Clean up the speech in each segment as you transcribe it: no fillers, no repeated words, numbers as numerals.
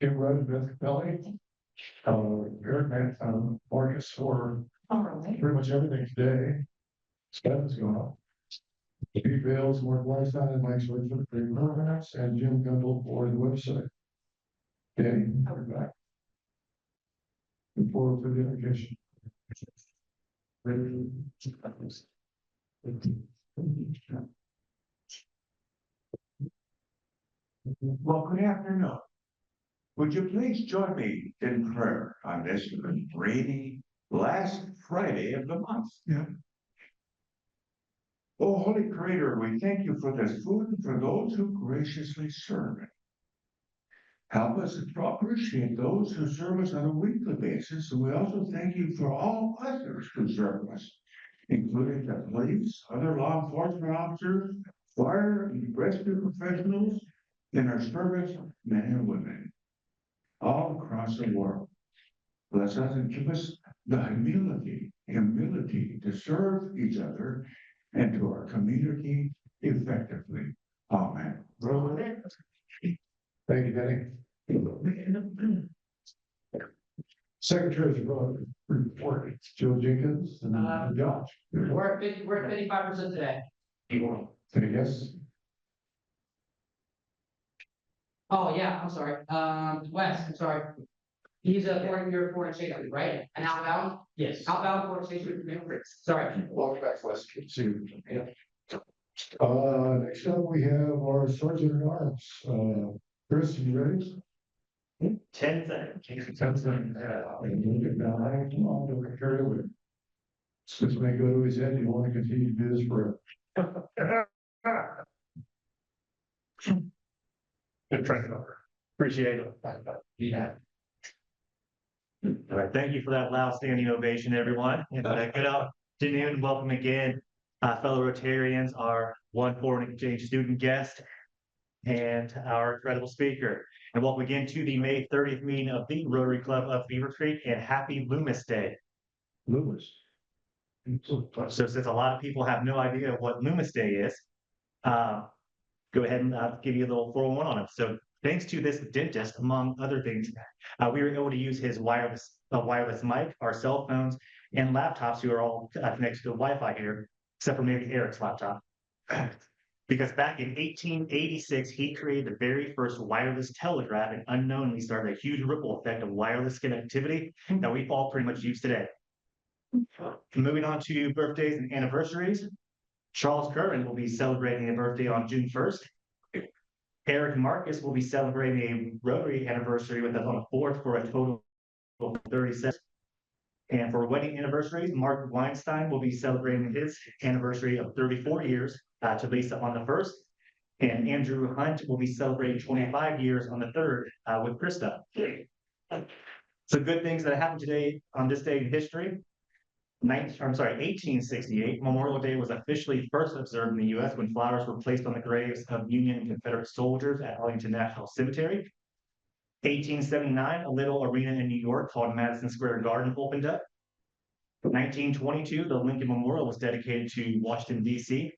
Kim Rudd, Beth Kelly, Eric Marcus for pretty much everything today. Stefan's going up. Pete Bales, Mark Weinstein, and Mike Switzer for the programs, and Jim Gundel for the website. Danny, we're back. Look forward to the invitation. Well, good afternoon. Would you please join me in prayer on this rainy last Friday of the month? Yeah. Oh, Holy Creator, we thank you for this food and for those who graciously serve it. Help us to appreciate those who serve us on a weekly basis, and we also thank you for all others who serve us, including the police, other law enforcement officers, fire and rescue professionals, and our service men and women all across the world. Bless us and give us the humility to serve each other and to our community effectively. Amen. Thank you, Danny. Secretary's report, Joe Jenkins and Josh. We're at 55% today. Say yes. Oh, yeah, I'm sorry. Wes, I'm sorry. He's a foreign exchange, right? And outbound? Yes. Outbound foreign exchange. Sorry. Welcome back, Wes. Good to see you. Next up, we have our Sergeant at Arms. Chris, you ready? 10 seconds. 10 seconds. Come on, don't carry away. This may go to his head. You want to continue to do this forever. Good trying. Appreciate it. Yeah. All right, thank you for that loud standing ovation, everyone. And good afternoon and welcome again, fellow Rotarians, our one foreign exchange student guest, and our incredible speaker. And welcome again to the May 30th meeting of the Rotary Club of Beavercreek, and happy Loomis Day. Lewis. So since a lot of people have no idea what Loomis Day is, go ahead and give you a little 401 on it. So thanks to this dentist, among other things, we were able to use his wireless mic, our cell phones, and laptops, who are all connected to the Wi-Fi here, except for maybe Eric's laptop. Because back in 1886, he created the very first wireless telegraph and unknowingly started a huge ripple effect of wireless connectivity that we all pretty much use today. Moving on to birthdays and anniversaries, Charles Curran will be celebrating a birthday on June 1st. Eric and Marcus will be celebrating a Rotary anniversary with us on the 4th for a total of 36. And for wedding anniversaries, Mark Weinstein will be celebrating his anniversary of 34 years to Lisa on the 1st. And Andrew Hunt will be celebrating 25 years on the 3rd with Krista. So good things that happened today on this day in history. 1868, Memorial Day was officially first observed in the U.S. when flowers were placed on the graves of Union and Confederate soldiers at Arlington National Cemetery. 1879, a little arena in New York called Madison Square Garden opened up. 1922, the Lincoln Memorial was dedicated to Washington, D.C.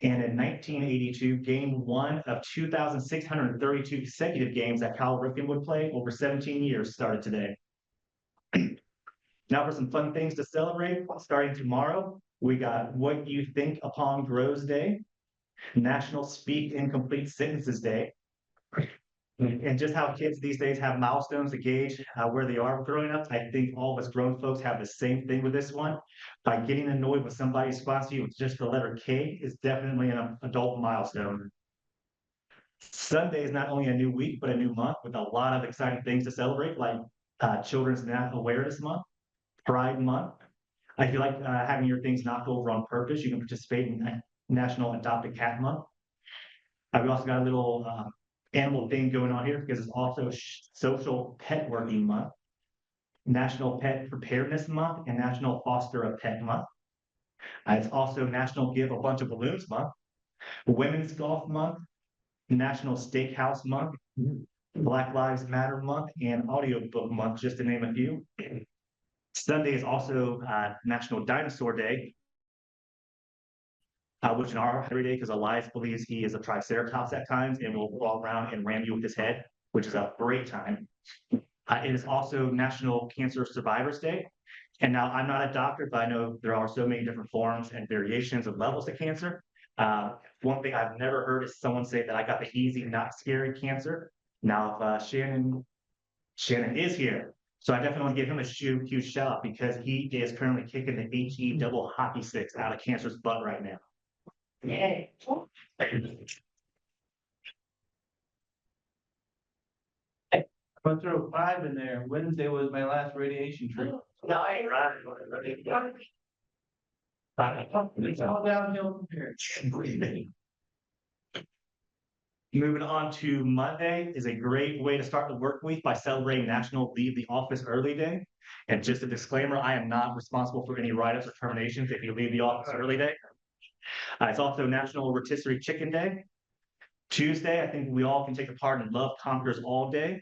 And in 1982, game 1 of 2,632 consecutive games that Cal Ripken would play over 17 years started today. Now for some fun things to celebrate. Starting tomorrow, we got What You Think Upon Grows Day, National Speak Incomplete Sentences Day, and just how kids these days have milestones to gauge where they are growing up. I think all of us grown folks have the same thing with this one. By getting annoyed when somebody responds to you with just the letter K is definitely an adult milestone. Sunday is not only a new week, but a new month with a lot of exciting things to celebrate, like Children's National Awareness Month, Pride Month. If you like having your things knocked over on purpose, you can participate in National Adopt a Cat Month. We also got a little animal thing going on here because it's also Social Pet Working Month, National Pet Preparedness Month, and National Foster a Pet Month. It's also National Give a Bunch of Balloons Month, Women's Golf Month, National Steakhouse Month, Black Lives Matter Month, and Audiobook Month, just to name a few. Sunday is also National Dinosaur Day, which in our every day, because Elias believes he is a triceratops at times and will crawl around and ram you with his head. which is a great time. It is also National Cancer Survivors Day. And now I'm not a doctor, but I know there are so many different forms and variations of levels of cancer. One thing I've never heard is someone say that I got the easy, not scary cancer. Now, if Shannon is here, so I definitely want to give him a huge shout out because he is currently kicking the HE double hockey sticks out of cancer's butt right now. Yay. I'm gonna throw 5 in there. Wednesday was my last radiation treatment. It's all downhill from here. Moving on to Monday is a great way to start the work week by celebrating National Leave the Office Early Day. And just a disclaimer, I am not responsible for any write-ups or terminations if you leave the office early day. It's also National Rotisserie Chicken Day. Tuesday, I think we all can take a part in Love Conquers All Day,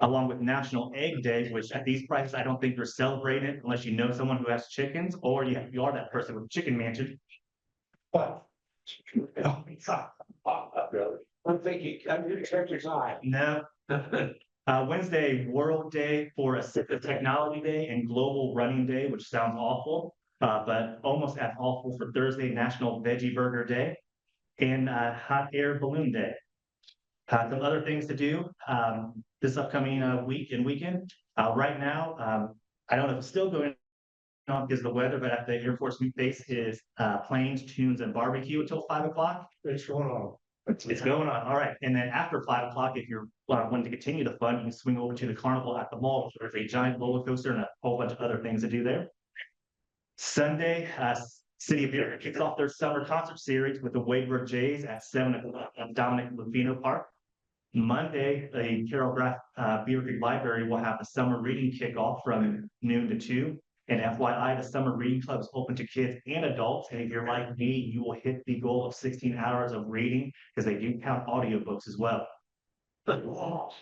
along with National Egg Day, which at these prices, I don't think you're celebrating it unless you know someone who has chickens or you are that person with a chicken mansion. But I'm thinking, I'm gonna check your eye. no. Wednesday, World Day for Assistive Technology Day and Global Running Day, which sounds awful, but almost as awful for Thursday, National Veggie Burger Day and Hot Air Balloon Day. Some other things to do this upcoming week and weekend. Right now, I don't know if it's still going on because of the weather, but at the Air Force Base is Planes, Tunes, and Barbecue until 5 o'clock. It's going on. It's going on. All right. And then after 5 o'clock, if you're wanting to continue the fun, you can swing over to the carnival at the mall. There's a giant roller coaster and a whole bunch of other things to do there. Sunday, City of Beavercreek kicks off their summer concert series with the Wadebrook Jays at 7 o'clock at Dominic Lufino Park. Monday, the Carol Graff Beavercreek Library will have the summer reading kickoff from noon to 2. And FYI, the summer reading club is open to kids and adults. And if you're like me, you will hit the goal of 16 hours of reading because they do count audiobooks as well.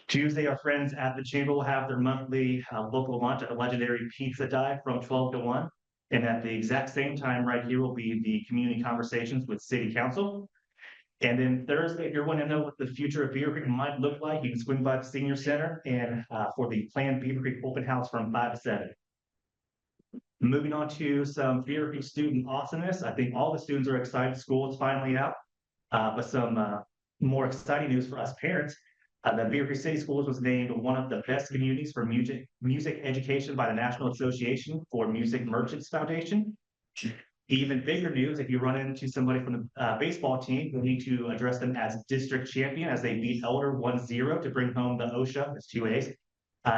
Tuesday, our friends at the chamber will have their monthly local lunch at the legendary Pizza Dive from 12 to 1. And at the exact same time right here will be the community conversations with City Council. And then Thursday, if you're wanting to know what the future of Beavercreek might look like, you can swing by the Senior Center and for the planned Beavercreek open house from 5 to 7. Moving on to some Beavercreek student awesomeness. I think all the students are excited. School is finally out. But some more exciting news for us parents. The Beavercreek City Schools was named one of the best communities for music education by the National Association for Music Merchants Foundation. Even bigger news, if you run into somebody from the baseball team, you need to address them as district champion as they beat Elder 1-0 to bring home the OSHA, that's 2 A's,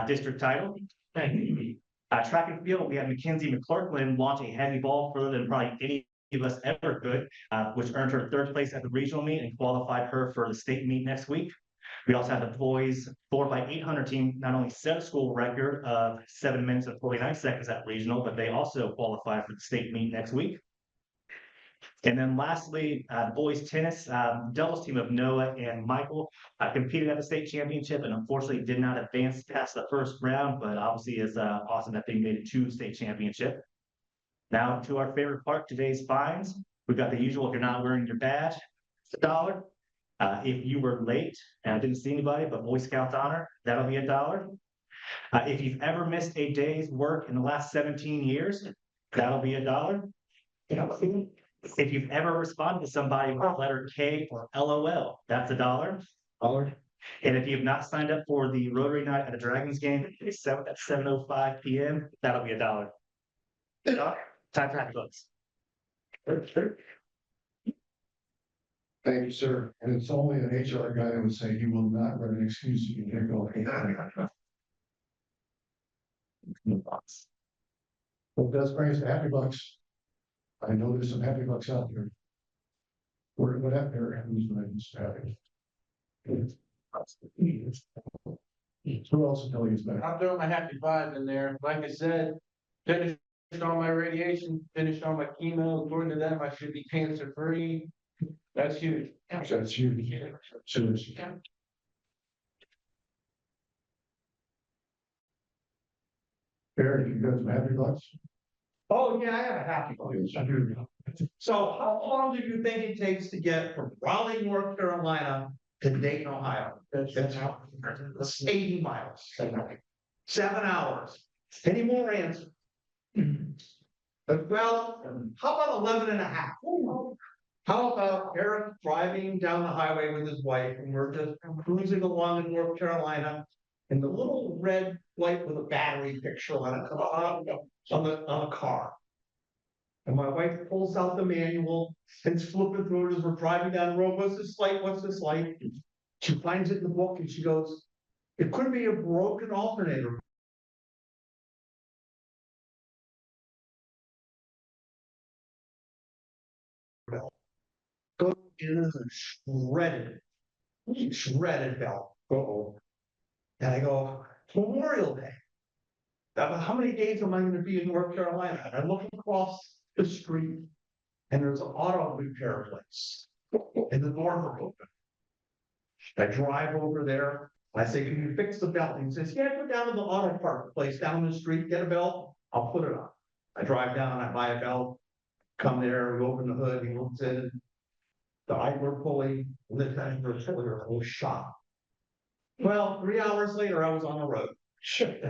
district title. Track and field, we had Mackenzie McClurkin launch a heavy ball further than probably any of us ever could, which earned her 3rd place at the regional meet and qualified her for the state meet next week. We also had the boys 4x800 team not only set a school record of 7 minutes and 49 seconds at regional, but they also qualified for the state meet next week. And then lastly, boys tennis, doubles team of Noah and Michael competed at the state championship and unfortunately did not advance past the first round, but obviously is awesome that they made it to state championship. Now to our favorite part, today's fines. We've got the usual, if you're not wearing your badge, it's $1. If you were late, and I didn't see anybody, but Boy Scouts honor, that'll be $1. If you've ever missed a day's work in the last 17 years, that'll be $1. If you've ever responded to somebody with letter K or LOL, that's $1. And if you've not signed up for the Rotary Night at the Dragons game at 7:05 p.m., that'll be $1. Time for happy books. Thank you, sir. And it's only an HR guy that would say he will not write an excuse you can go. Well, that's brings us to happy bucks. I know there's some happy bucks out there. What happened there? Who's happy? Who else will tell you it's better? I'll throw my happy 5 in there. Like I said, finished all my radiation, finished all my chemo. According to them, I should be cancer free. That's huge. That's huge. Seriously. Eric, you got some happy bucks? Oh, yeah, I have a happy one. Yes, I do. So how long do you think it takes to get from Raleigh, North Carolina to Dayton, Ohio. It's 80 miles. 7 hours. Any more answers? Well, how about 11 and a half? How about Eric driving down the highway with his wife and we're just cruising along in North Carolina and the little red light with a battery picture on it on the car. And my wife pulls out the manual and it's flipping through it as we're driving down the road. What's this light? What's this light? She finds it in the book and she goes, it could be a broken alternator. Go in a shredded belt. Uh-oh. And I go, Memorial Day. How many days am I going to be in North Carolina? And I look across the street and there's an auto repair place. And the doors are open. I drive over there. I say, can you fix the belt? And he says, yeah, go down to the auto part place down the street, get a belt. I'll put it on. I drive down, I buy a belt, come there, we open the hood, he looks in. The idler pulley, lift anchor puller, I was shocked. Well, 3 hours later, I was on the road. Shit.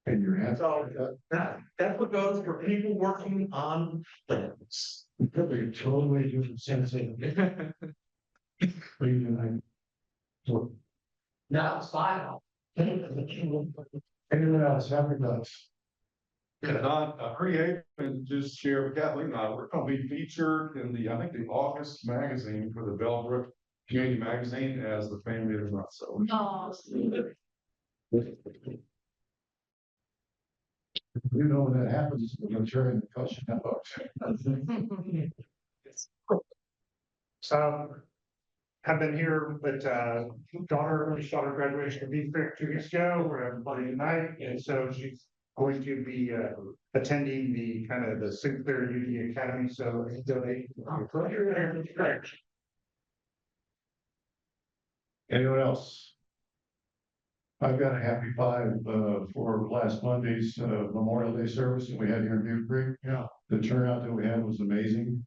And your hands. So that's what goes for people working on plans. Probably totally different sensing. No, it's fine. Anyone else have thoughts? Yeah, Don, create and just share with Kathleen and I, we're gonna be featured in the, I think, the August magazine for the Bellbrook Community Magazine as the family is not so. No. You know when that happens, we're gonna turn the question about. Have been here, but daughter graduation of Beavercreek 2 years ago. We're having a party tonight, and so she's going to be attending the kind of the Sinclair UD Academy. So I donate. Anyone else? I've got a happy five for last Monday's Memorial Day service that we had here in Beavercreek. Yeah. The turnout that we had was amazing.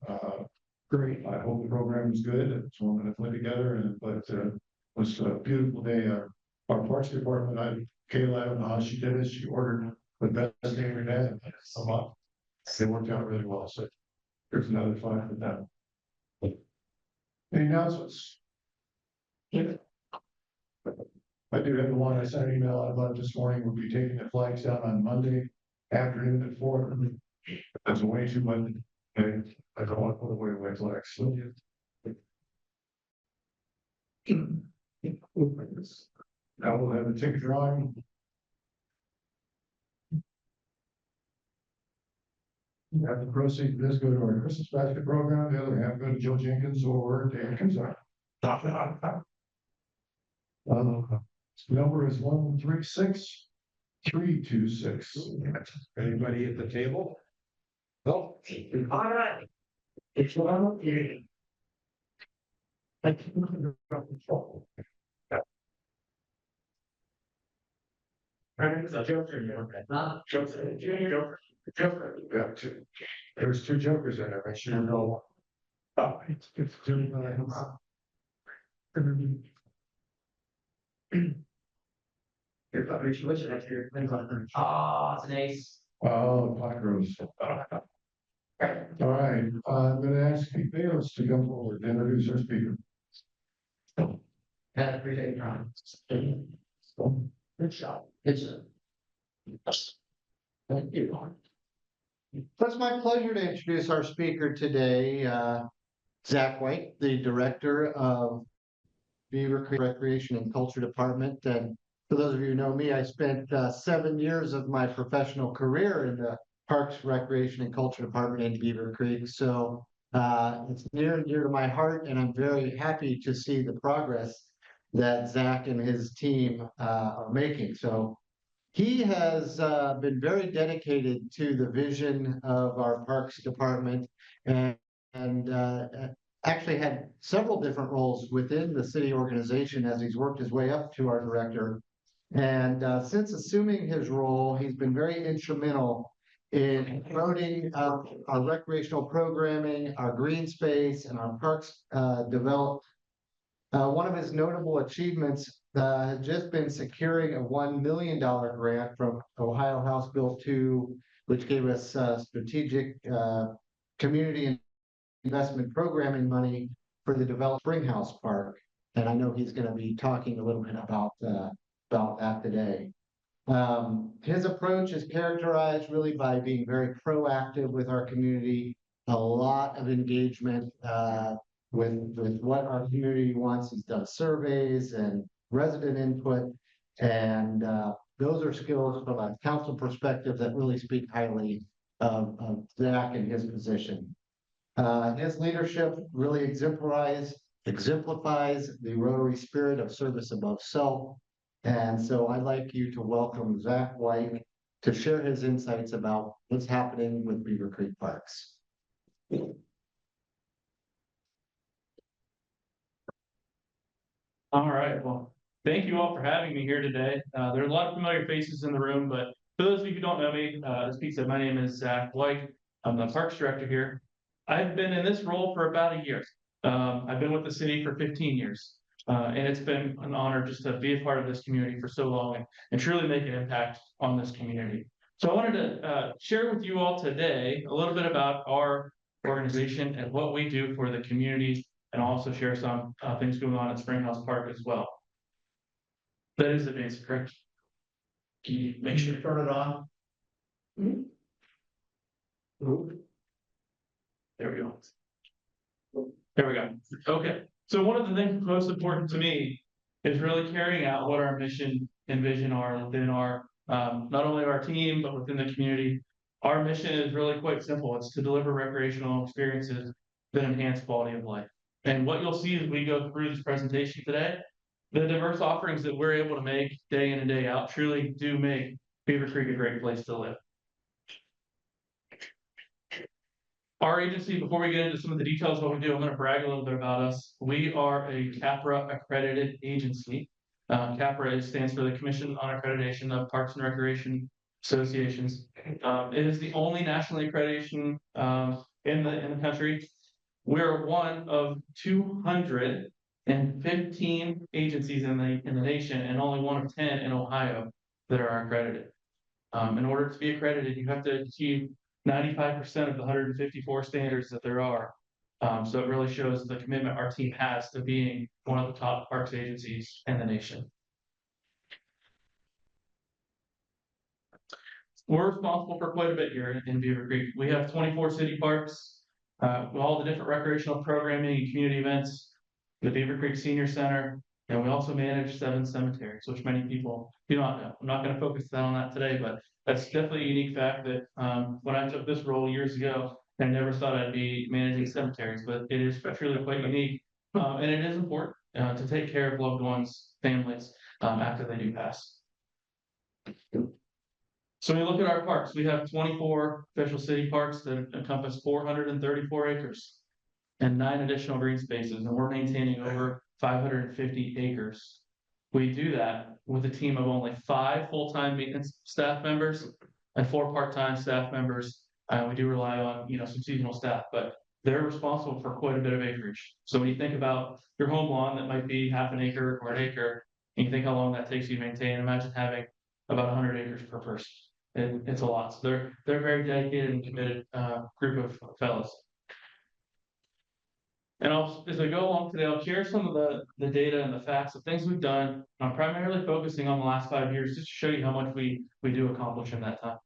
Great. I hope the program was good. It's one that went together, but it was a beautiful day. Our parks department, Kayla, I don't know how she did it. She ordered the best thing we've had a month. It worked out really well. So there's another five for them. Any announcements? I do have the one I sent an email out about this morning. We'll be taking the flags down on Monday afternoon at 4. That's way too much. And I don't want to put away my flags. So now we'll have a ticket drawing. Have the proceeds of this go to our Christmas basket program. The other half go to Joe Jenkins or Dan Kenzar. Number is 136326. Anybody at the table? No. All right. It's one here. Yeah, there's two jokers in there. I should know. Oh, it's two. Oh, it's an ace. Oh, Pacros. All right, I'm gonna ask Pete Bayless to come forward and introduce our speaker. I appreciate your time. Good shot. Good shot. Thank you. It's my pleasure to introduce our speaker today, Zach White, the Director of Beavercreek Recreation and Culture Department. And for those of you who know me, I spent 7 years of my professional career in the Parks, Recreation and Culture Department in Beavercreek. So it's near and dear to my heart, and I'm very happy to see the progress that Zach and his team are making. So he has been very dedicated to the vision of our Parks Department and actually had several different roles within the city organization as he's worked his way up to our director. And since assuming his role, he's been very instrumental in promoting our recreational programming, our green space, and our parks One of his notable achievements has just been securing a $1 million grant from Ohio House Bill 2, which gave us strategic community investment programming money for the developed Springhouse Park. And I know he's going to be talking a little bit about that today. His approach is characterized really by being very proactive with our community, a lot of engagement with what our community wants. He's done surveys and resident input, and those are skills from a council perspective that really speak highly of Zach and his position. His leadership really exemplifies the Rotary spirit of service above self. And so I'd like you to welcome Zach White to share his insights about what's happening with Beavercreek Parks. All right, well, thank you all for having me here today. There are a lot of familiar faces in the room, but for those of you who don't know me, as Pete said, my name is Zach White. I'm the Parks Director here. I've been in this role for about a year. I've been with the city for 15 years. And it's been an honor just to be a part of this community for so long and truly make an impact on this community. So I wanted to share with you all today a little bit about our organization and what we do for the community, and also share some things going on at Springhouse Park as well. That is advanced, correct? Can you make sure? Turn it on. There we go. There we go. Okay. So one of the things most important to me is really carrying out what our mission and vision are within our, not only our team, but within the community. Our mission is really quite simple. It's to deliver recreational experiences that enhance quality of life. And what you'll see as we go through this presentation today, the diverse offerings that we're able to make day in and day out truly do make Beavercreek a great place to live. Our agency, before we get into some of the details of what we do, I'm going to brag a little bit about us. We are a CAPRA accredited agency. CAPRA stands for the Commission on Accreditation of Parks and Recreation Associations. It is the only national accreditation in the country. We're one of 215 agencies in the nation, and only one of 10 in Ohio that are accredited. In order to be accredited, you have to achieve 95% of the 154 standards that there are. So it really shows the commitment our team has to being one of the top parks agencies in the nation. We're responsible for quite a bit here in Beavercreek. We have 24 city parks, with all the different recreational programming and community events, the Beavercreek Senior Center, and we also manage 7 cemeteries, which many people do not know. I'm not going to focus on that today, but that's definitely a unique fact that when I took this role years ago, I never thought I'd be managing cemeteries, but it is truly quite unique. And it is important to take care of loved ones, families, after they do pass. So when we look at our parks, we have 24 official city parks that encompass 434 acres and 9 additional green spaces, and we're maintaining over 550 acres. We do that with a team of only 5 full-time maintenance staff members and 4 part-time staff members. We do rely on, some seasonal staff, but they're responsible for quite a bit of acreage. So when you think about your home lawn that might be half an acre or an acre, and you think how long that takes you to maintain, imagine having about 100 acres per person. It's a lot. So they're very dedicated and committed group of fellows. And as I go along today, I'll share some of the data and the facts of things we've done. I'm primarily focusing on the last 5 years just to show you how much we do accomplish in that time.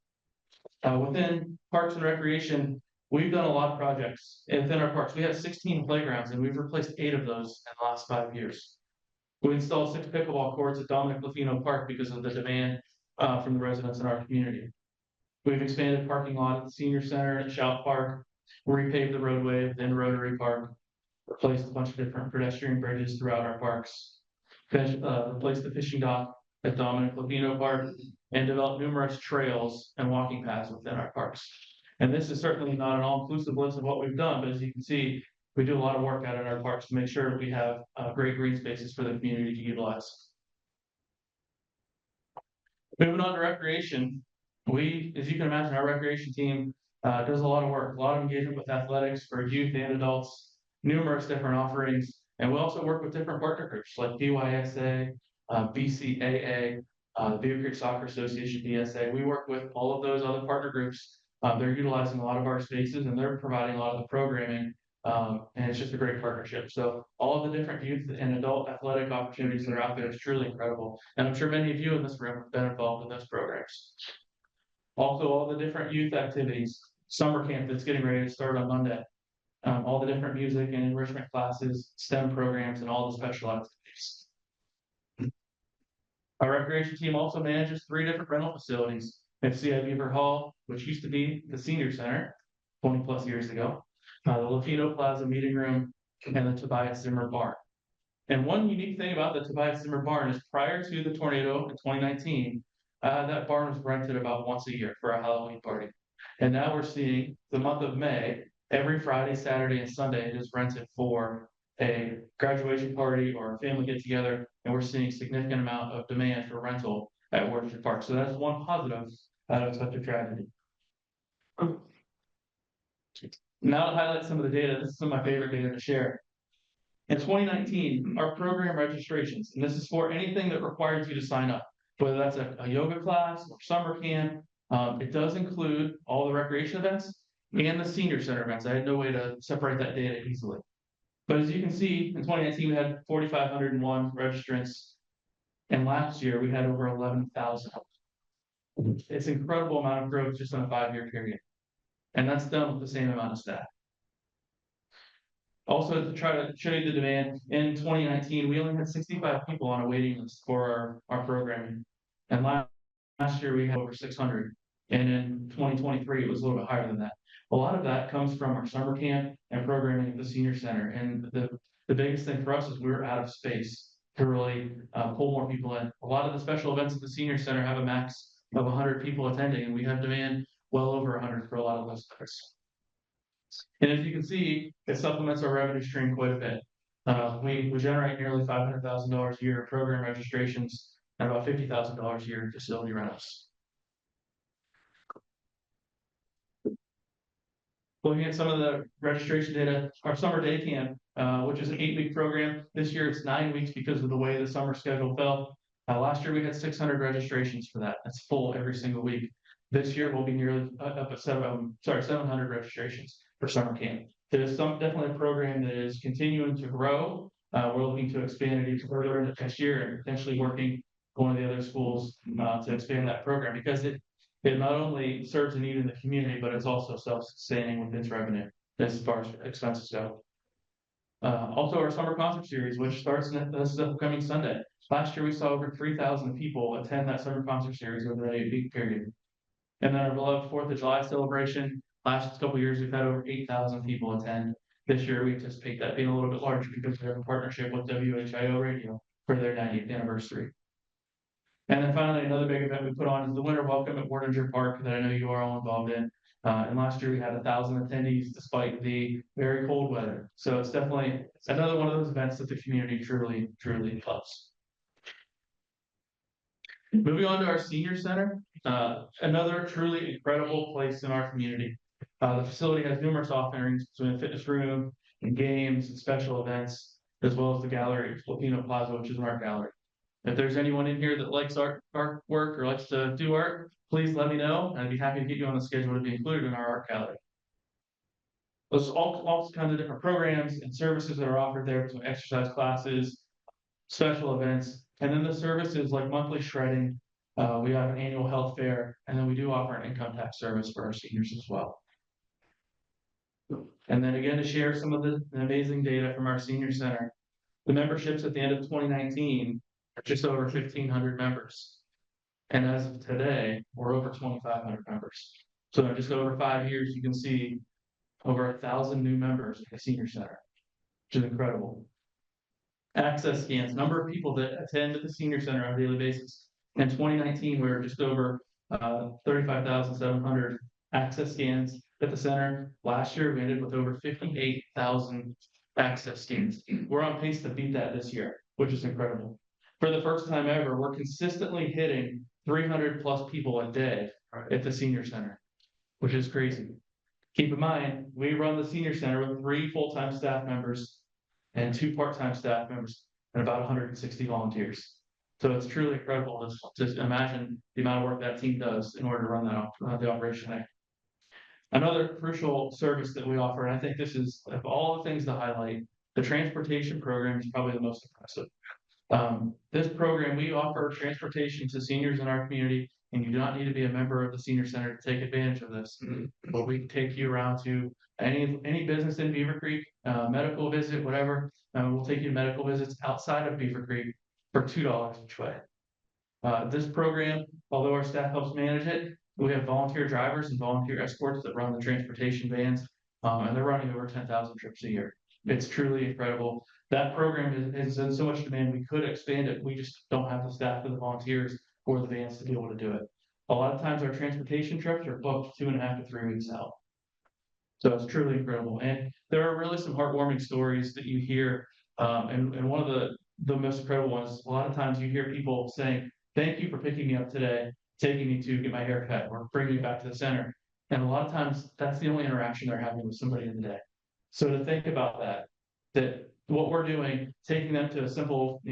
Within Parks and Recreation, we've done a lot of projects. Within our parks, we have 16 playgrounds, and we've replaced 8 of those in the last 5 years. We installed 6 pickleball courts at Dominic Lafino Park because of the demand from the residents in our community. We've expanded parking lot at the Senior Center at Shout Park, repaved the roadway within Rotary Park, replaced a bunch of different pedestrian bridges throughout our parks, replaced the fishing dock at Dominic Lafino Park, and developed numerous trails and walking paths within our parks. And this is certainly not an all-inclusive list of what we've done, but as you can see, we do a lot of work out in our parks to make sure we have great green spaces for the community to utilize. Moving on to recreation, as you can imagine, our recreation team does a lot of work, a lot of engagement with athletics for youth and adults, numerous different offerings. And we also work with different partner groups like BYSA, BCAA, Beavercreek Soccer Association, BSA. We work with all of those other partner groups. They're utilizing a lot of our spaces and they're providing a lot of the programming. And it's just a great partnership. So all of the different youth and adult athletic opportunities that are out there is truly incredible. And I'm sure many of you in this room have been involved in those programs. Also, all the different youth activities, summer camp that's getting ready to start on Monday. All the different music and enrichment classes, STEM programs, and all the special activities. Our recreation team also manages 3 different rental facilities. FCI Beaver Hall, which used to be the senior center 20+ years ago, the Latino Plaza meeting room, and the Tobias Zimmer Barn. And one unique thing about the Tobias Zimmer Barn is prior to the tornado in 2019, that barn was rented about once a year for a Halloween party. And now we're seeing the month of May, every Friday, Saturday, and Sunday, it is rented for a graduation party or a family get together, and we're seeing significant amount of demand for rental at Watershed Park. So that's one positive out of such a tragedy. Now to highlight some of the data, this is some of my favorite data to share. In 2019, our program registrations, and this is for anything that requires you to sign up, whether that's a yoga class or summer camp, it does include all the recreation events and the senior center events. I had no way to separate that data easily. But as you can see, in 2019, we had 4,501 registrants, and last year we had over 11,000. It's an incredible amount of growth just in a 5-year period. And that's done with the same amount of staff. Also, to try to show you the demand, in 2019, we only had 65 people on a waiting list for our programming. And last year we had over 600. And in 2023, it was a little bit higher than that. A lot of that comes from our summer camp and programming at the senior center. And the biggest thing for us is we're out of space to really pull more people in. A lot of the special events at the senior center have a max of 100 people attending, and we have demand well over 100 for a lot of those events. And as you can see, it supplements our revenue stream quite a bit. We generate nearly $500,000 a year in program registrations and about $50,000 a year in facility rentals. Looking at some of the registration data, our summer day camp, which is an 8-week program. This year it's 9 weeks because of the way the summer schedule fell. Last year we had 600 registrations for that. That's full every single week. This year we'll be nearly up at 700 registrations for summer camp. It is definitely a program that is continuing to grow. We're looking to expand it even further into next year and potentially working with one of the other schools to expand that program, because it not only serves a need in the community, but it's also self-sustaining with its revenue as far as expenses go. Also our summer concert series, which starts this upcoming Sunday. Last year we saw over 3,000 people attend that summer concert series over that 8-week period. And then our beloved 4th of July celebration. Last couple of years, we've had over 8,000 people attend. This year, we anticipate that being a little bit larger because we have a partnership with WHIO Radio for their 90th anniversary. And then finally, another big event we put on is the Winter Welcome at Watershed Park that I know you are all involved in. And last year, we had 1,000 attendees despite the very cold weather. So it's definitely another one of those events that the community truly, truly loves. Moving on to our senior center, another truly incredible place in our community. The facility has numerous offerings between a fitness room and games and special events, as well as the gallery, Latino Plaza, which is an art gallery. If there's anyone in here that likes art work or likes to do art, please let me know. I'd be happy to get you on the schedule to be included in our art gallery. There's all kinds of different programs and services that are offered there, between exercise classes, special events, and then the services like monthly shredding. We have an annual health fair, and then we do offer an income tax service for our seniors as well. And then again, to share some of the amazing data from our senior center, the memberships at the end of 2019 are just over 1,500 members. And as of today, we're over 2,500 members. So in just over 5 years, you can see over 1,000 new members at the senior center, which is incredible. Access scans, number of people that attend at the senior center on a daily basis. In 2019, we were just over 35,700 access scans at the center. Last year, we ended with over 58,000 access scans. We're on pace to beat that this year, which is incredible. For the first time ever, we're consistently hitting 300+ people a day at the senior center, which is crazy. Keep in mind, we run the senior center with 3 full-time staff members and 2 part-time staff members and about 160 volunteers. So it's truly incredible to imagine the amount of work that team does in order to run the operation there. Another crucial service that we offer, and I think this is, of all the things to highlight, the transportation program is probably the most impressive. This program, we offer transportation to seniors in our community, and you do not need to be a member of the senior center to take advantage of this. But we take you around to any business in Beavercreek, medical visit, whatever. We'll take you to medical visits outside of Beavercreek for $2 each way. This program, although our staff helps manage it, we have volunteer drivers and volunteer escorts that run the transportation vans, and they're running over 10,000 trips a year. It's truly incredible. That program is in so much demand, we could expand it. We just don't have the staff or the volunteers or the vans to be able to do it. A lot of times our transportation trips are booked 2.5 to 3 weeks out. So it's truly incredible. And there are really some heartwarming stories that you hear. And one of the most incredible ones, a lot of times you hear people saying, "Thank you for picking me up today, taking me to get my hair cut or bringing me back to the center." And a lot of times that's the only interaction they're having with somebody in the day. So to think about that what we're doing, taking them to a simple,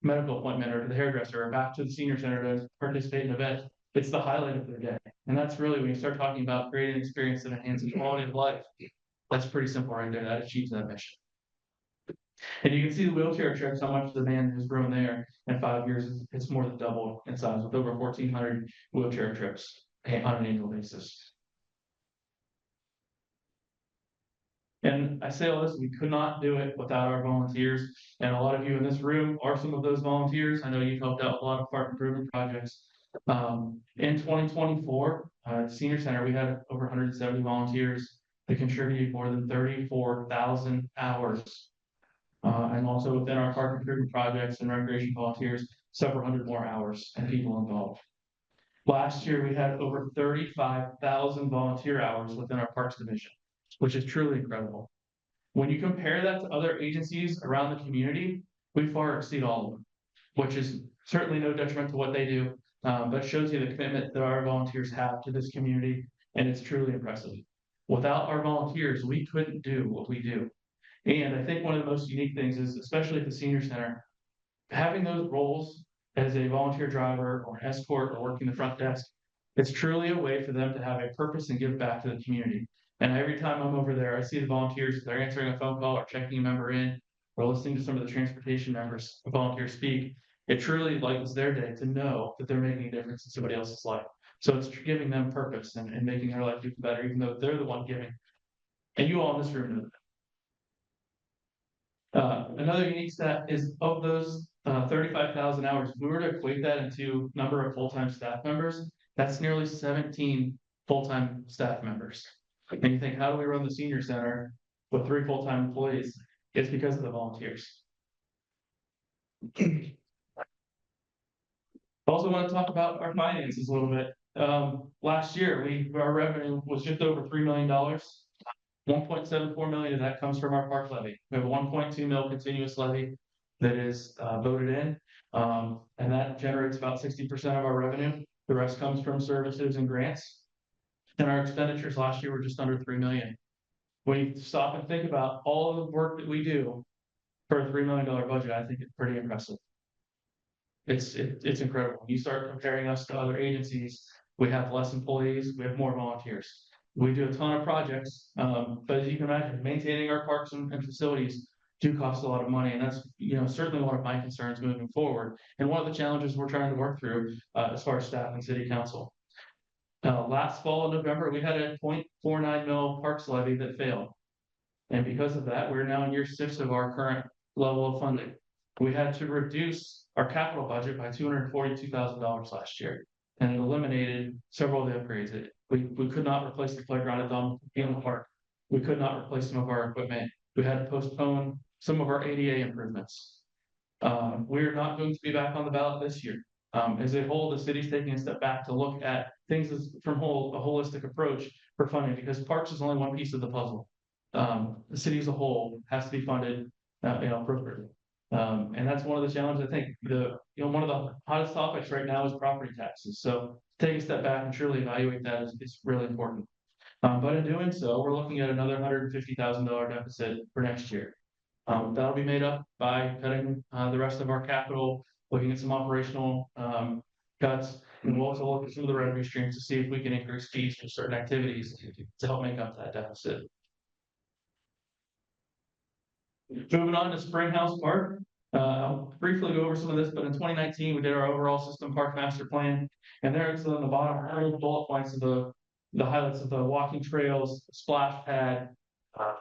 medical appointment or to the hairdresser or back to the senior center to participate in an event, it's the highlight of their day. And that's really, when you start talking about creating an experience that enhances quality of life, that's pretty simple right there. That achieves that mission. And you can see the wheelchair trips, how much demand has grown there in 5 years. It's more than double in size with over 1,400 wheelchair trips on an annual basis. And I say all this, we could not do it without our volunteers. And a lot of you in this room are some of those volunteers. I know you've helped out a lot of park improvement projects. In 2024, at the Senior Center, we had over 170 volunteers that contributed more than 34,000 hours. And also within our park improvement projects and recreation volunteers, several hundred more hours and people involved. Last year, we had over 35,000 volunteer hours within our Parks Division, which is truly incredible. When you compare that to other agencies around the community, we far exceed all of them, which is certainly no detriment to what they do, but shows you the commitment that our volunteers have to this community, and it's truly impressive. Without our volunteers, we couldn't do what we do. And I think one of the most unique things is, especially at the Senior Center, having those roles as a volunteer driver or escort or working the front desk, it's truly a way for them to have a purpose and give back to the community. And every time I'm over there, I see the volunteers, they're answering a phone call or checking a member in or listening to some of the transportation members, volunteers speak. It truly lightens their day to know that they're making a difference in somebody else's life. So it's giving them purpose and making their life even better, even though they're the one giving. And you all in this room know that. Another unique stat is of those 35,000 hours, if we were to equate that into number of full-time staff members, that's nearly 17 full-time staff members. And you think, how do we run the Senior Center with 3 full-time employees? It's because of the volunteers. Also want to talk about our finances a little bit. Last year, our revenue was just over $3 million. 1.74 million of that comes from our park levy. We have a 1.2 mil continuous levy that is voted in, and that generates about 60% of our revenue. The rest comes from services and grants. And our expenditures last year were just under 3 million. When you stop and think about all of the work that we do for a $3 million budget, I think it's pretty impressive. It's incredible. You start comparing us to other agencies, we have less employees, we have more volunteers. We do a ton of projects, but as you can imagine, maintaining our parks and facilities do cost a lot of money, and that's certainly one of my concerns moving forward, and one of the challenges we're trying to work through as far as staff and city council. Last fall in November, we had a 0.49 mil parks levy that failed, and because of that, we're now in year 6 of our current level of funding. We had to reduce our capital budget by $242,000 last year, and it eliminated several of the upgrades. We could not replace the playground at Dunn Park. We could not replace some of our equipment. We had to postpone some of our ADA improvements. We're not going to be back on the ballot this year. As a whole, the city's taking a step back to look at things from a holistic approach for funding, because parks is only one piece of the puzzle. The city as a whole has to be funded appropriately. And that's one of the challenges. I think one of the hottest topics right now is property taxes. So take a step back and truly evaluate that is really important. But in doing so, we're looking at another $150,000 deficit for next year. That'll be made up by cutting, the rest of our capital, looking at some operational, cuts. And we'll also look at some of the revenue streams to see if we can increase fees for certain activities to help make up that deficit. Moving on to Springhouse Park, I'll briefly go over some of this, but in 2019, we did our overall system park master plan. And there it's on the bottom, bullet points of the highlights of the walking trails, splash pad,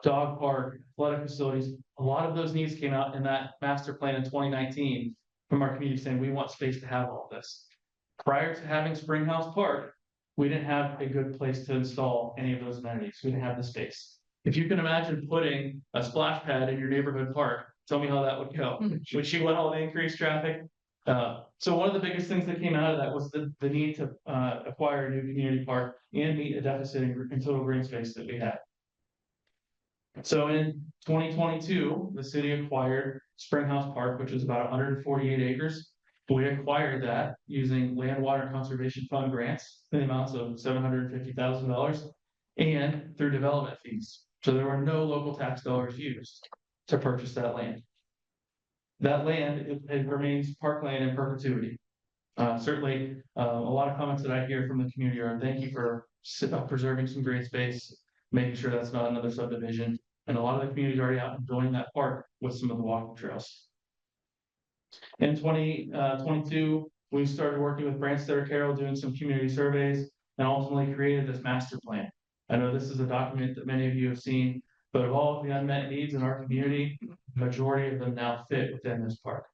dog park, athletic facilities. A lot of those needs came out in that master plan in 2019 from our community saying we want space to have all this. Prior to having Springhouse Park, we didn't have a good place to install any of those amenities. We didn't have the space. If you can imagine putting a splash pad in your neighborhood park, tell me how that would go. Would you want all the increased traffic? So one of the biggest things that came out of that was the need to acquire a new community park and meet a deficit in total green space that we had. So in 2022, the city acquired Springhouse Park, which is about 148 acres. We acquired that using Land Water Conservation Fund grants in the amounts of $750,000 and through development fees. So there were no local tax dollars used to purchase that land. That land, it remains parkland in perpetuity. Certainly, a lot of comments that I hear from the community are thank you for preserving some green space, making sure that's not another subdivision. And a lot of the community is already out enjoying that park with some of the walking trails. In 2022, we started working with Beavercreek Rotary, doing some community surveys, and ultimately created this master plan. I know this is a document that many of you have seen, but of all of the unmet needs in our community, the majority of them now fit within this park.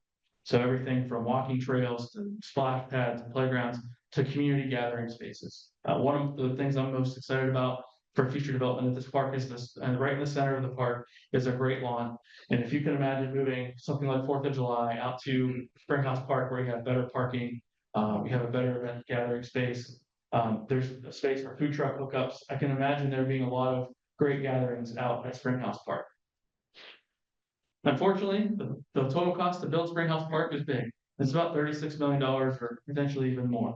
So everything from walking trails to splash pads, playgrounds, to community gathering spaces. One of the things I'm most excited about for future development at this park is this, and right in the center of the park is a great lawn. And if you can imagine moving something like 4th of July out to Springhouse Park where you have better parking, you have a better event gathering space. There's a space for food truck hookups. I can imagine there being a lot of great gatherings out at Springhouse Park. Unfortunately, the total cost to build Springhouse Park is big. It's about $36 million or potentially even more.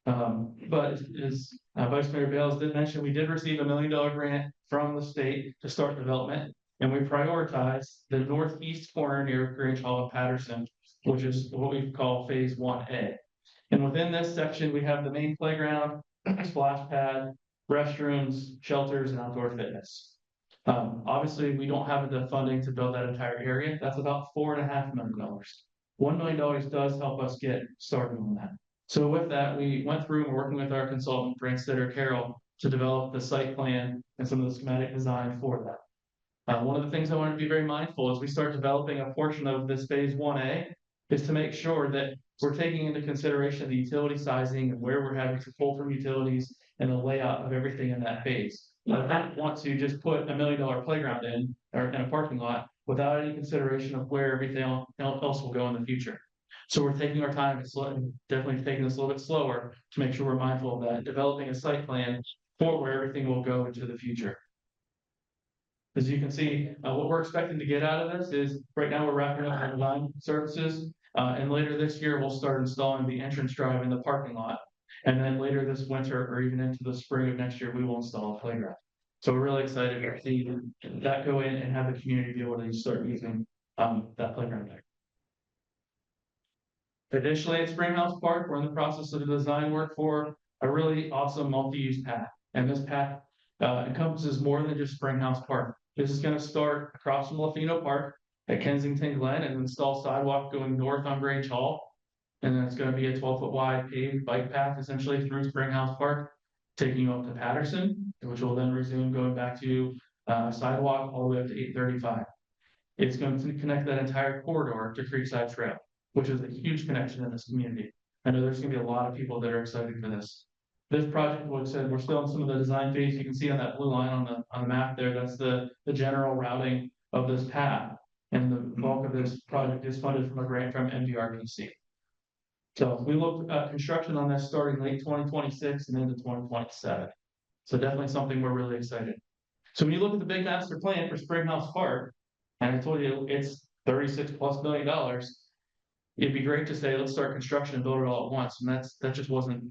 But as Vice Mayor Bales did mention, we did receive $1 million grant from the state to start development, and we prioritized the northeast corner near Grange Hall and Patterson, which is what we call Phase 1A. And within this section, we have the main playground, splash pad, restrooms, shelters, and outdoor fitness. Obviously, we don't have the funding to build that entire area. That's about $4.5 million. $1 million does help us get started on that. So with that, we went through and working with our consultant, Beavercreek Rotary, to develop the site plan and some of the schematic design for that. One of the things I want to be very mindful as we start developing a portion of this Phase 1A is to make sure that we're taking into consideration the utility sizing and where we're having to pull from utilities and the layout of everything in that phase. I don't want to just put $1 million playground in or in a parking lot without any consideration of where everything else will go in the future. So we're taking our time and definitely taking this a little bit slower to make sure we're mindful of that, developing a site plan for where everything will go into the future. As you can see, what we're expecting to get out of this is right now we're wrapping up our design services, and later this year we'll start installing the entrance drive in the parking lot. And then later this winter or even into the spring of next year, we will install a playground. So we're really excited to see that go in and have the community be able to start using that playground there. Additionally, at Springhouse Park, we're in the process of design work for a really awesome multi-use path. And this path encompasses more than just Springhouse Park. This is going to start across from Lafino Park at Kensington Glen and install sidewalk going north on Grange Hall. And then it's going to be a 12-foot wide paved bike path essentially through Springhouse Park, taking you up to Patterson, which will then resume going back to sidewalk all the way up to 835. It's going to connect that entire corridor to Creekside Trail, which is a huge connection in this community. I know there's going to be a lot of people that are excited for this. This project, like I said, we're still in some of the design phase. You can see on that blue line on the map there, that's the general routing of this path. And the bulk of this project is funded from a grant from MVRPC. So we look at construction on this starting late 2026 and into 2027. So definitely something we're really excited. So when you look at the big master plan for Springhouse Park, and I told you it's $36+ million, it'd be great to say, let's start construction and build it all at once. And that just wasn't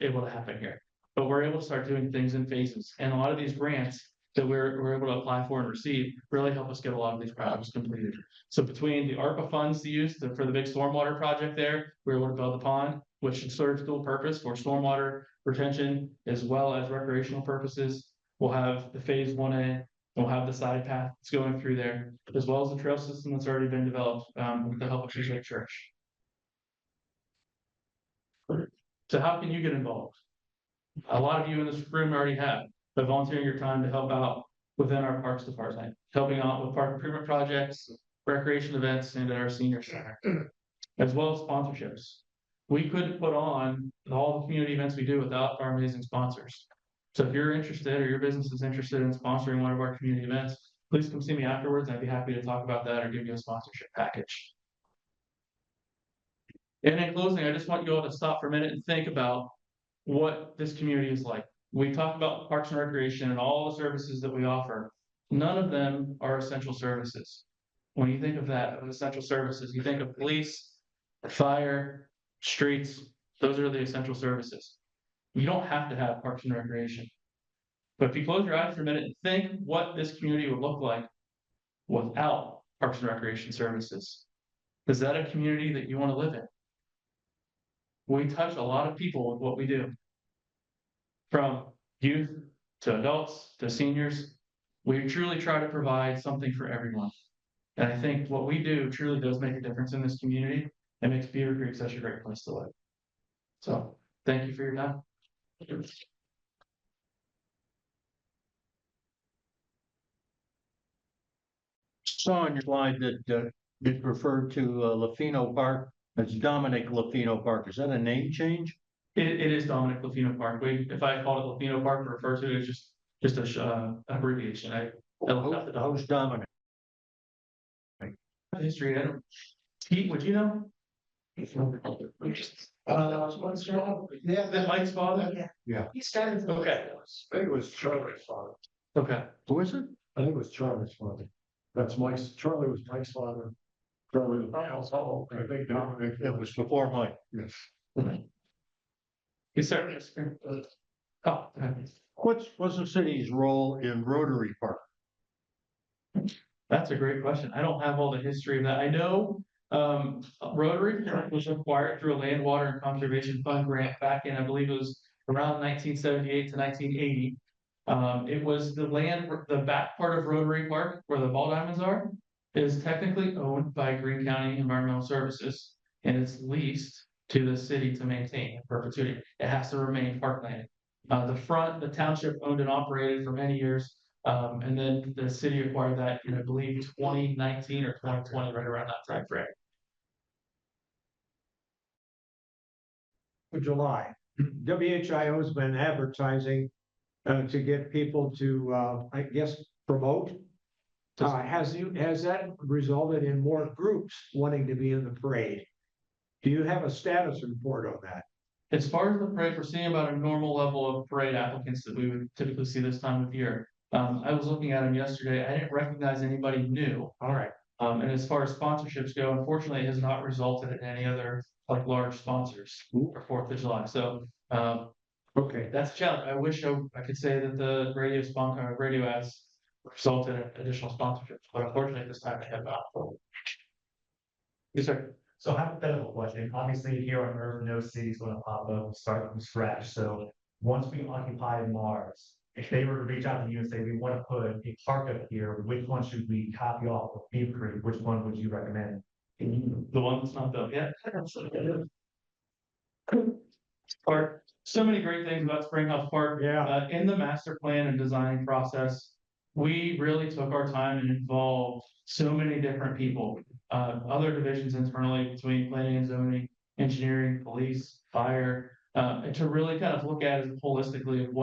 able to happen here. But we're able to start doing things in phases. And a lot of these grants that we're able to apply for and receive really help us get a lot of these projects completed. So between the ARPA funds to use for the big stormwater project there, we were able to build the pond, which should serve dual purpose for stormwater retention as well as recreational purposes. We'll have the phase 1A, we'll have the side path that's going through there, as well as the trail system that's already been developed with the help of Fish Lake Church. So how can you get involved? A lot of you in this room already have, by volunteering your time to help out within our parks department, helping out with park improvement projects, recreation events, and at our senior center, as well as sponsorships. We couldn't put on all the community events we do without our amazing sponsors. So if you're interested or your business is interested in sponsoring one of our community events, please come see me afterwards. I'd be happy to talk about that or give you a sponsorship package. And in closing, I just want you all to stop for a minute and think about what this community is like. We talked about parks and recreation and all the services that we offer. None of them are essential services. When you think of that, of essential services, you think of police, fire, streets, those are the essential services. You don't have to have parks and recreation. But if you close your eyes for a minute and think what this community would look like without parks and recreation services, is that a community that you want to live in? We touch a lot of people with what we do. From youth to adults to seniors, we truly try to provide something for everyone. And I think what we do truly does make a difference in this community and makes Beavercreek such a great place to live. So thank you for your time. Saw on your slide that it referred to Lafino Park as Dominic Lafino Park. Is that a name change? It is Dominic Lafino Park. If I called it Lafino Park to refer to it, it's just a abbreviation. How's Dominic? History. I don't. Pete, would you know? Yeah. Is that Mike's father? Yeah. He started. Okay. I think it was Charlie's father. Okay. Who is it? I think it was Charlie's father. Charlie was Mike's father. Charlie was, I think Dominic. It was before Mike. Yes. He started. Oh. What's the city's role in Rotary Park? That's a great question. I don't have all the history of that. I know Rotary was acquired through a land, water, and conservation fund grant back in, I believe it was around 1978 to 1980. It was the land, the back part of Rotary Park where the ball diamonds are, is technically owned by Greene County Environmental Services, and it's leased to the city to maintain in perpetuity. It has to remain parkland. The township owned and operated for many years. And then the city acquired that in, I believe, 2019 or 2020, right around that time frame. For July, WHIO's been advertising to get people to, I guess, promote. Has that resulted in more groups wanting to be in the parade? Do you have a status report on that? As far as the parade, we're seeing about a normal level of parade applicants that we would typically see this time of year. I was looking at them yesterday. I didn't recognize anybody new. All right. And as far as sponsorships go, unfortunately, it has not resulted in any other like large sponsors for 4th of July. So Okay. that's a challenge. I wish I could say that the radio ads resulted in additional sponsorships, but unfortunately, this time I have not. Yes, sir. So hypothetical question, obviously here on Earth, no city's gonna pop up, start from scratch, so once we occupy Mars, if they were to reach out to you and say, we wanna put a park up here, which one should we copy off of Beavercreek, which one would you recommend? The one that's not built yet. Park, so many great things about Springhouse Park. Yeah. In the master plan and design process, we really took our time and involved so many different people. Other divisions internally between planning and zoning, engineering, police, fire, and to really kind of look at it holistically of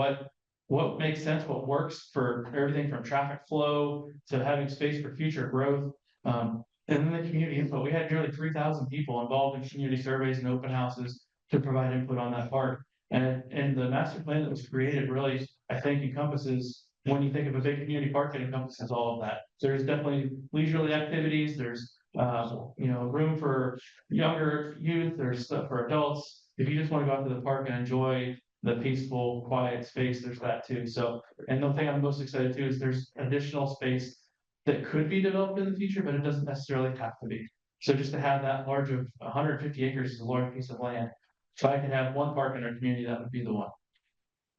what makes sense, what works for everything from traffic flow to having space for future growth. And then the community input, we had nearly 3,000 people involved in community surveys and open houses to provide input on that park. And the master plan that was created really, I think, encompasses, when you think of a big community park, it encompasses all of that. There's definitely leisurely activities, there's room for younger youth, there's stuff for adults. If you just want to go out to the park and enjoy the peaceful, quiet space, there's that too. So, and the thing I'm most excited to is there's additional space that could be developed in the future, but it doesn't necessarily have to be. So just to have that large of 150 acres is a large piece of land. If I could have one park in our community, that would be the one.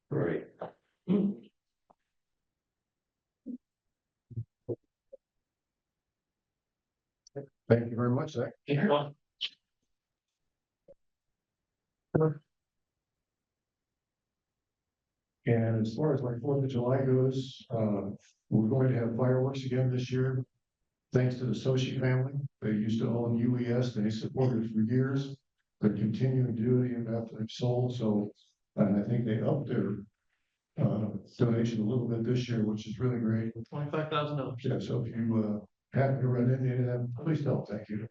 Right. Thank you very much, Zach. And as far as like 4th of July goes, we're going to have fireworks again this year. Thanks to the Sochi family. They used to own UES. They supported it for years. They're continuing to do it even after they've sold. So, and I think they upped their donation a little bit this year, which is really great. $25,000. Yeah, so if you happen to run into them, please don't, thank you.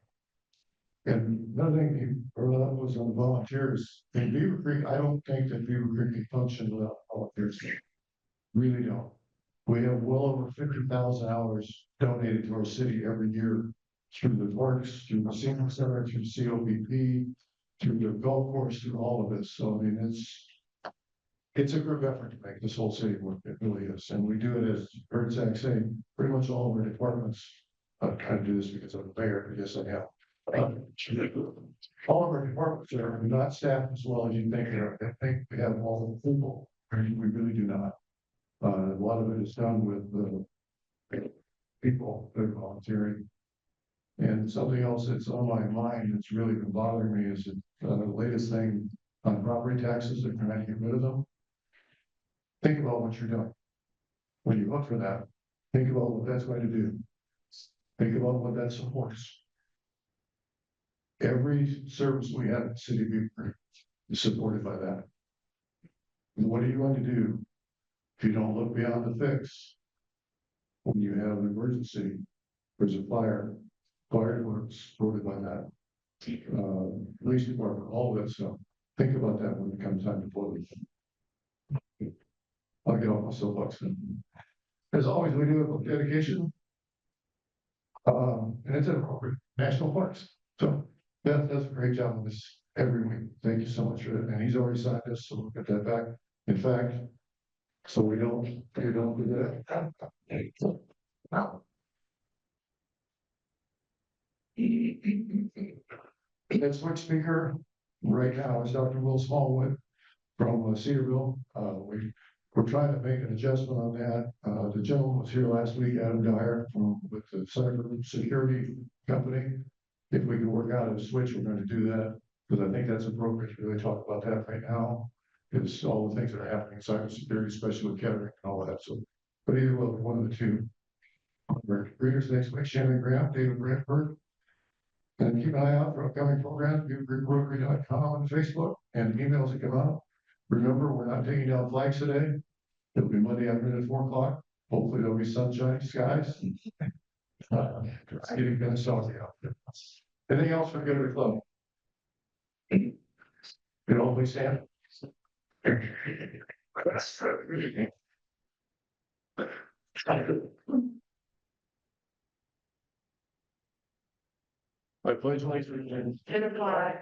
And another thing he brought up was on volunteers. In Beavercreek, I don't think that Beavercreek can function without volunteers. Really don't. We have well over 50,000 hours donated to our city every year through the parks, through the senior center, through COPP, through the golf course, through all of this. So I mean, it's a group effort to make this whole city work. It really is. And we do it, as heard Zach say, pretty much all of our departments. I'm trying to do this because I'm the mayor, but yes, I have. All of our departments are not staffed as well as you think they are. I think we have all the people. We really do not. A lot of it is done with the people that are volunteering. And something else that's on my mind that's really been bothering me is the latest thing on property taxes. They're trying to get rid of them. Think about what you're doing. When you look for that, think about what that's going to do. Think about what that supports. Every service we have in the city of Beavercreek is supported by that. And what are you going to do if you don't look beyond the fix? When you have an emergency, there's a fire works supported by that. Police department, all that stuff. Think about that when it comes time to vote. I'll get off my soapbox. As always, we do it with dedication. And it's appropriate. National parks. So Beth does a great job on this every week. Thank you so much for that. And he's already signed this, so we'll get that back. In fact, so we don't do that. Wow. Next week's speaker right now is Dr. Will Smallwood from Cedarville. We're trying to make an adjustment on that. The gentleman was here last week, Adam Dyer with the Cyber Security Company. If we can work out a switch, we're going to do that, because I think that's appropriate to really talk about that right now. It's all the things that are happening in cybersecurity, especially with Kettering and all that. So, but either way, one of the two. Readers next week, Shannon Graham, David Bradford. And keep an eye out for upcoming programs, beavercreekrotary.com on Facebook, and emails that come out. Remember, we're not taking down flags today. It'll be Monday afternoon at 4 o'clock. Hopefully there'll be sunshine skies. It's getting kind of salty out there. Anything else for good of the club? You know, please stand. I pledge allegiance to the flag.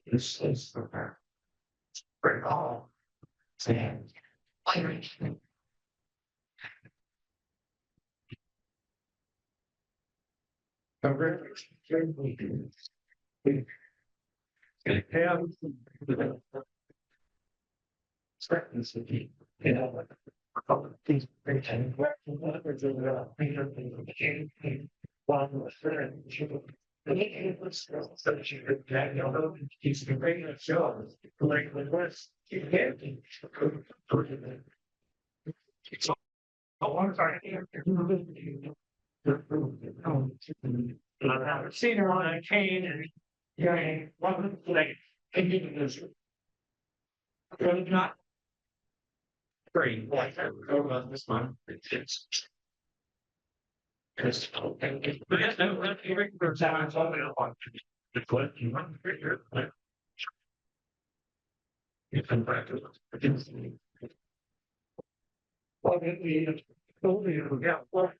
This is the flag. Break all. Stand. Have a great week. I've seen her on a cane and hearing one like not great. Like this one. But yes, no, there's times only on the clip. You want to figure it. It's in practice. Well, we got what?